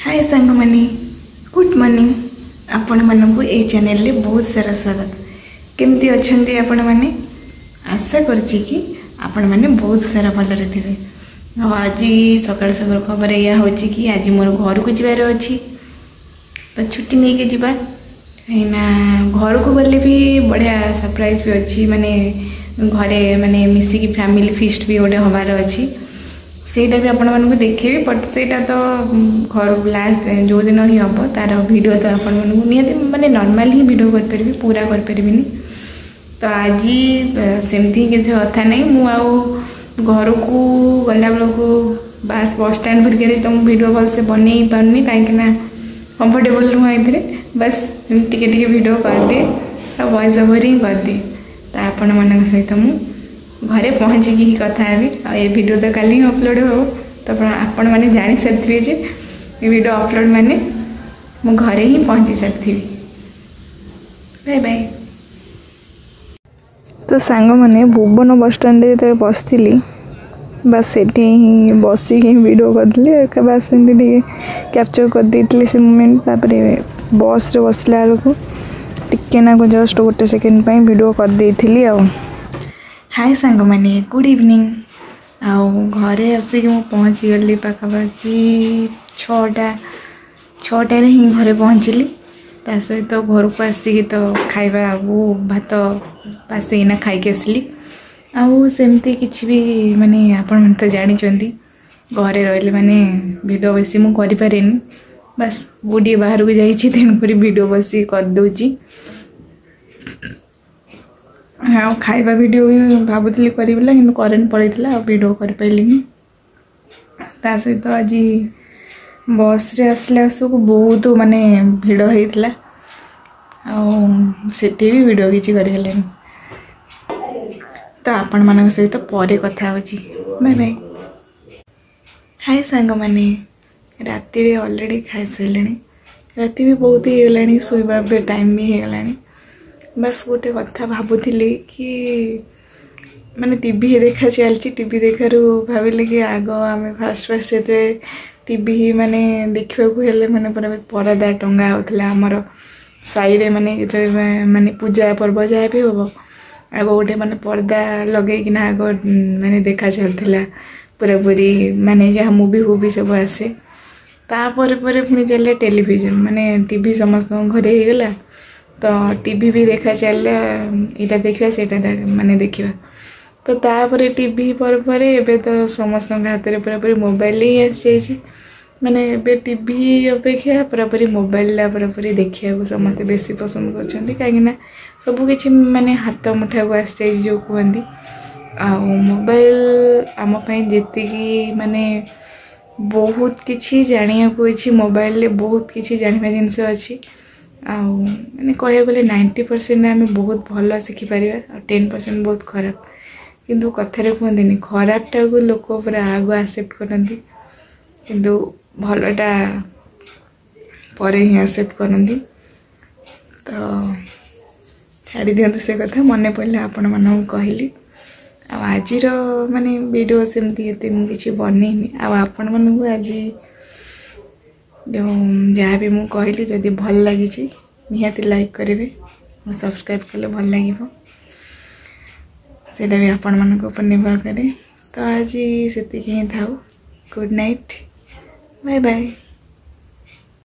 हाय सांग मानी good morning आपण मानू ये चैनल रे बहुत सारा स्वागत। केमती अच्छे आपण मैंने आशा कि आपण मैंने बहुत सारा भलरे थे। आज सकाल सकाल खबर या हो कि आज मोर घर को जबार अच्छी तो छुट्टी नहीं के जीवा कहीं घर को गले भी बढ़िया सरप्राइज भी अच्छी माने घरे माने मिसिकी फैमिली फीस्ट भी गोटे हबार अच्छी सेटा भी आपण मानक देखेबी बट सेटा तो घर लास्ट जो दिन ही हम तार वीडियो तो आपण मानक निहाती माने नॉर्मल ही वीडियो कर परिबी पूरा कर परिबिनी। तो आज सेमती किसी कथा नहीं मु घर को गला बेल को बस बस स्टैंड भर तो वीडियो भल से बन पार्नी कहीं कंफर्टेबल नुह ये बस टिके वीडियो कर दिए वॉइस ओवर ही कर दिए। तो आपण मान सहित मु घरे पहुँची ही कथा हेबी ये वीडियो तो काली ही अपलोड हो तो आपण मैंने जानी सारी जे ये वीडियो अपलोड माने मु घरे ही पहुँची सारी। Bye bye. तो सांग मैंने भुवन बस स्टैंड जो बसती बस सेठी ही बसिक वीडियो कर बस कैप्चर कर देती से मोमेंट बस रे बसला बेलू टिके ना जस्ट गोटे सेकेंड वीडियो कर देती आ। हाय सांग मैंने गुड इवनिंग आउ घरे आसिक मु पहुँची गली पाखापाखि 6टा ही घरे पहुँचली ता सहित तो घर को आसिक तो खाइबा भात पासिना खाई आसली आउ सेमती किछि भी माने आपण मन तो जानी चंदी घरे रहले माने वीडियो बेसी मु करि पारेनी बस बुडी बाहर को जाई छी तेन पर वीडियो बसी कर दोची हाँ खाइबा वीडियो भी भावुली करी कि करेन्ट पड़ेगा वीडियो कर पाइलिनी। ता सहित आज बस रे आसला आसक बहुत माने भिड़ होता सेठी भी वीडियो किसी कर तो आपण मान सहित पर कथा होची बाय बाय। हाय सांग माने राति रे ऑलरेडी खाई सारे राति भी बहुत ही गलानी सोइबा टाइम भी हो गलानी बस गोटे कथा भावुली कि माने टीवी देखा चलती टीवी देखार भाविले कि आग आम फास्ट से टीवी माने देखा माने परदा टंगा होता आमर साई माने माने पूजा पर्व जहाँ भी हम आग गोटे माने पर्दा लगेकिना आग माने देखा चलता पूरा पूरी माने जहाँ मूवी फूवी सब आसे तापर पुणी चले टेलीविजन माने टीवी समस्त घरे हो गला तो टीवी भी देखा चल यहाँ देखा सेटा माने देखा तो तापर टीवी पर एबे तो समस्त हाथ में पूरा पूरी मोबाइल ही आसी माने एबे टीवी अपेक्षा पूरा पूरी मोबाइल पूरा पूरी देखा समस्त बेसी पसंद कर कहीं सब किसी माने हाथ मुठा को आसी जो कहती आ मोबाइल आम जी माने बहुत किसी जाना को मोबाइल बहुत किसी जाना जिनस अच्छी मैंने कह गले 90% आम बहुत भल शिखिपर और 10% बहुत खराब किंतु कथार कहते खराबटा को लोक पूरा आग एक्सेप्ट करती किंतु भलटा पर ही एक्सेप्ट करती तो छाड़ी दिंतु से कथा मन पड़े आपण मानक कहली आज माने वीडियो सेमती ये मुझे बनईनी आपण मानक आज जो जहाँ भी मुझे कहली जदि भल लगी निहाती लाइक करेंगे और सब्सक्राइब कले भल लगे सेटा भी आपण मानक ऊपर निर्भर करे। तो आज से ही था गुड नाइट बाय बाय।